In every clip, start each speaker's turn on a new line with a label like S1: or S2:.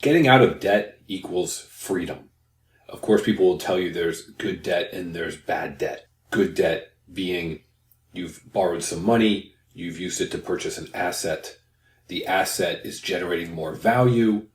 S1: Getting out of debt equals freedom. Of course, people will tell you there's good debt and there's bad debt. Good debt being you've borrowed some money, you've used it to purchase an asset. The asset is generating more value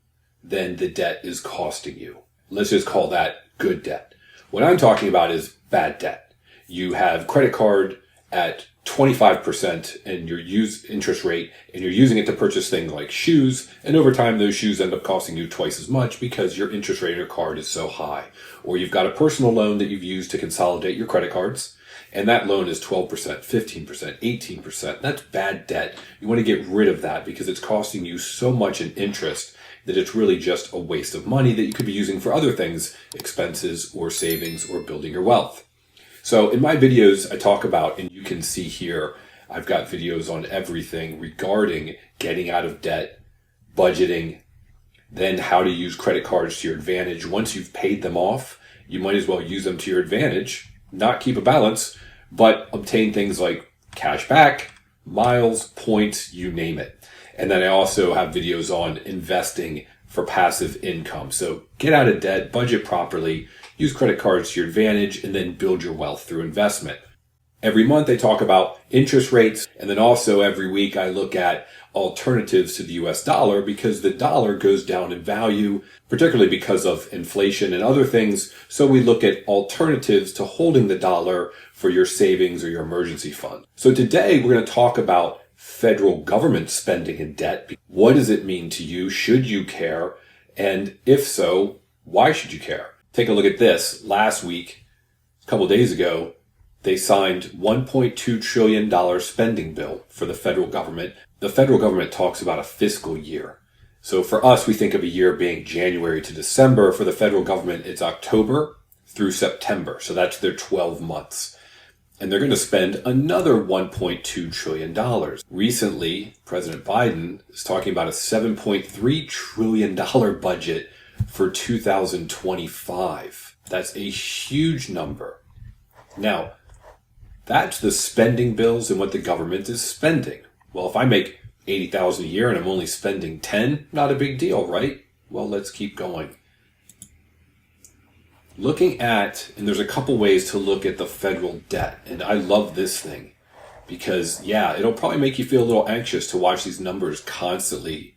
S1: than the debt is costing you. Let's just call that good debt. What I'm talking about is bad debt. You have credit card at 25% and your interest rate, and you're using it to purchase things like shoes, and over time those shoes end up costing you twice as much because your interest rate on your card is so high. Or you've got a personal loan that you've used to consolidate your credit cards, and that loan is 12%, 15%, 18%. That's bad debt. You want to get rid of that because it's costing you so much in interest that it's really just a waste of money that you could be using for other things, expenses or savings or building your wealth. So in my videos, I talk about, and you can see here, I've got videos on everything regarding getting out of debt, budgeting, then how to use credit cards to your advantage. Once you've paid them off, you might as well use them to your advantage, not keep a balance, but obtain things like cash back, miles, points, you name it. And then I also have videos on investing for passive income. So get out of debt, budget properly, use credit cards to your advantage, and then build your wealth through investment. Every month I talk about interest rates, and then also every week I look at alternatives to the US dollar because the dollar goes down in value, particularly because of inflation and other things. So we look at alternatives to holding the dollar for your savings or your emergency fund. So today we're going to talk about federal government spending and debt. What does it mean to you? Should you care? And if so, why should you care? Take a look at this. Last week, a couple of days ago, they signed $1.2 trillion spending bill for the federal government. The federal government talks about a fiscal year. So for us, we think of a year being January to December. For the federal government, it's October through September. So that's their 12 months. And they're going to spend another $1.2 trillion. Recently, President Biden is talking about a $7.3 trillion budget for 2025. That's a huge number. Now, that's the spending bills and what the government is spending. Well, if I make $80,000 a year and I'm only spending 10, not a big deal, right? Well, let's keep going. Looking at, and there's a couple ways to look at the federal debt, and I love this thing because, yeah, it'll probably make you feel a little anxious to watch these numbers constantly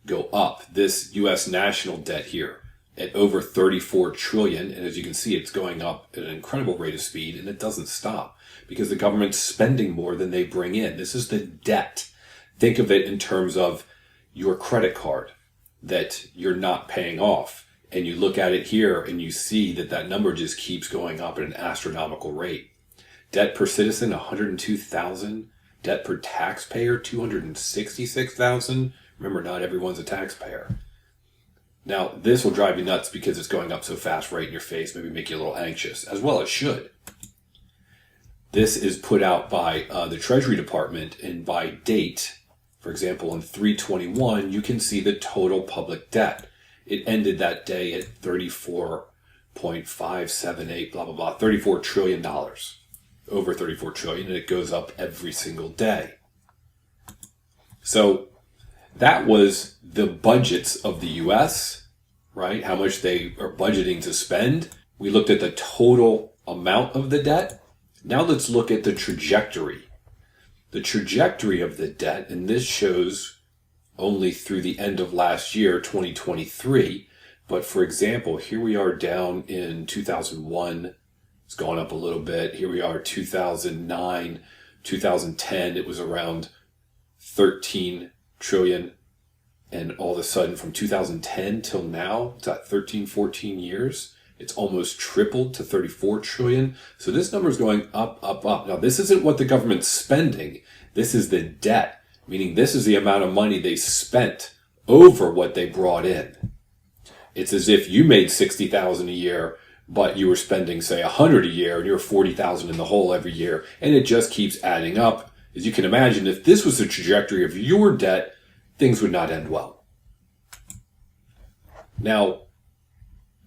S1: go up. This U.S. national debt here at over 34 trillion, and as you can see, it's going up at an incredible rate of speed, and it doesn't stop because the government's spending more than they bring in. This is the debt. Think of it in terms of your credit card that you're not paying off. And you look at it here and you see that that number just keeps going up at an astronomical rate. Debt per citizen, 102,000. Debt per taxpayer, 266,000. Remember, not everyone's a taxpayer. Now, this will drive you nuts because it's going up so fast right in your face, maybe make you a little anxious, as well it should. This is put out by the Treasury Department, and by date, for example, on 3/21, you can see the total public debt. It ended that day at $34.578, blah, blah, blah, $34 trillion, over $34 trillion, and it goes up every single day. So that was the budgets of the U.S., right? How much they are budgeting to spend. We looked at the total amount of the debt. Now let's look at the trajectory. The trajectory of the debt, and this shows only through the end of last year, 2023. But for example, here we are down in 2001. It's gone up a little bit. Here we are 2009, 2010. It was around 13 trillion. And all of a sudden from 2010 till now, it's at 13, 14 years. It's almost tripled to 34 trillion. So this number is going up, up, up. Now, this isn't what the government's spending. This is the debt. Meaning this is the amount of money they spent over what they brought in. It's as if you made $60,000 a year, but you were spending, say, $100 a year, and you're $40,000 in the hole every year, and it just keeps adding up. As you can imagine, if this was the trajectory of your debt, things would not end well. Now,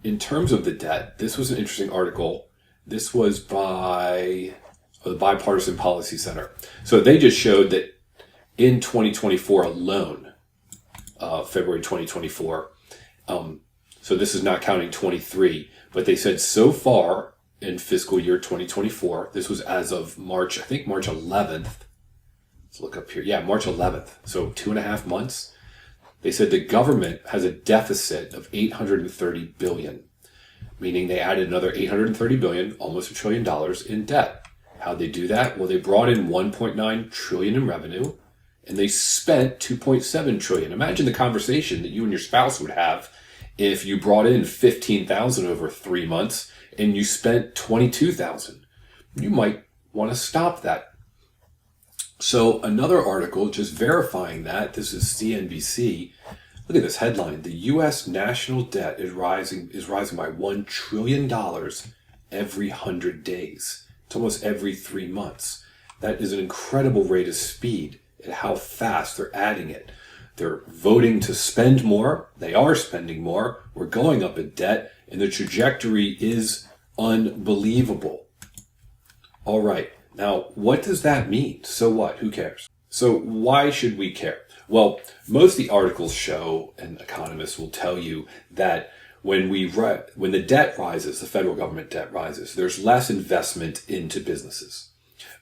S1: in terms of the debt, this was an interesting article. This was by the Bipartisan Policy Center. So they just showed that in 2024 alone, February 2024, So this is not counting 23, but they said so far in fiscal year 2024, this was as of March, I think March 11th. Let's look up here. Yeah, March 11th. So 2.5 months. They said the government has a deficit of $830 billion, meaning they added another $830 billion, almost $1 trillion in debt. How'd they do that? Well, they brought in $1.9 trillion in revenue, and they spent $2.7 trillion. Imagine the conversation that you and your spouse would have if you brought in $15,000 over 3 months and you spent $22,000. You might want to stop that. So another article just verifying that, this is CNBC. Look at this headline. The U.S. national debt is rising by $1 trillion every 100 days. It's almost every 3 months. That is an incredible rate of speed at how fast they're adding it. They're voting to spend more. They are spending more. We're going up in debt, and the trajectory is unbelievable. All right. Now, what does that mean? So what? Who cares? So why should we care? Well, most of the articles show, and economists will tell you, that when the debt rises, the federal government debt rises, there's less investment into businesses.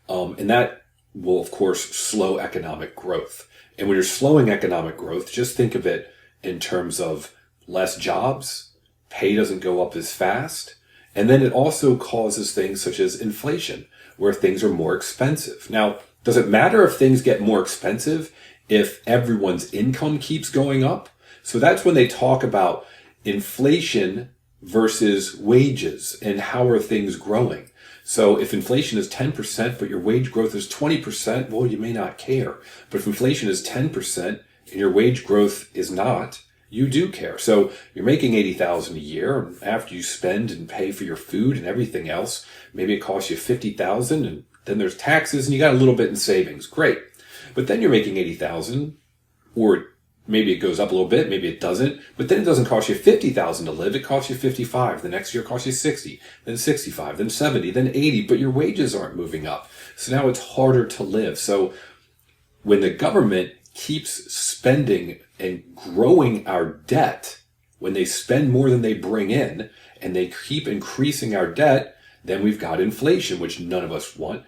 S1: And that will, of course, slow economic growth. And when you're slowing economic growth, just think of it in terms of less jobs, pay doesn't go up as fast, and then it also causes things such as inflation, where things are more expensive. Now, does it matter if things get more expensive if everyone's income keeps going up? So that's when they talk about inflation versus wages and how are things growing. So if inflation is 10%, but your wage growth is 20%, well, you may not care. But if inflation is 10% and your wage growth is not, you do care. So you're making $80,000 a year, and after you spend and pay for your food and everything else, maybe it costs you $50,000, and then there's taxes, and you got a little bit in savings. Great. But then you're making $80,000, or maybe it goes up a little bit, maybe it doesn't, but then it doesn't cost you $50,000 to live, it costs you $55,000. The next year it costs you $60,000, then $65,000, then $70,000, then $80,000, but your wages aren't moving up. So now it's harder to live. So when the government keeps spending and growing our debt, when they spend more than they bring in, and they keep increasing our debt, then we've got inflation, which none of us want.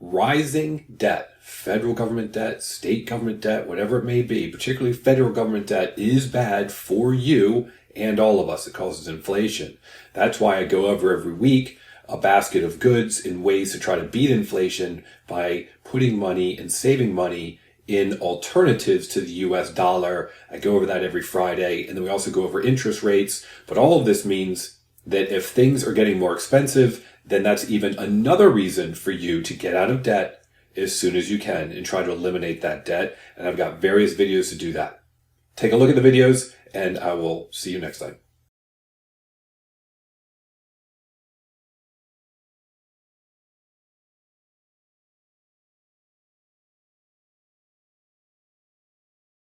S1: Rising debt, federal government debt, state government debt, whatever it may be, particularly federal government debt, is bad for you and all of us. It causes inflation. That's why I go over every week a basket of goods in ways to try to beat inflation by putting money and saving money in alternatives to the US dollar. I go over that every Friday, and then we also go over interest rates. But all of this means that if things are getting more expensive, then that's even another reason for you to get out of debt as soon as you can and try to eliminate that debt. And I've got various videos to do that. Take a look at the videos, and I will see you next time.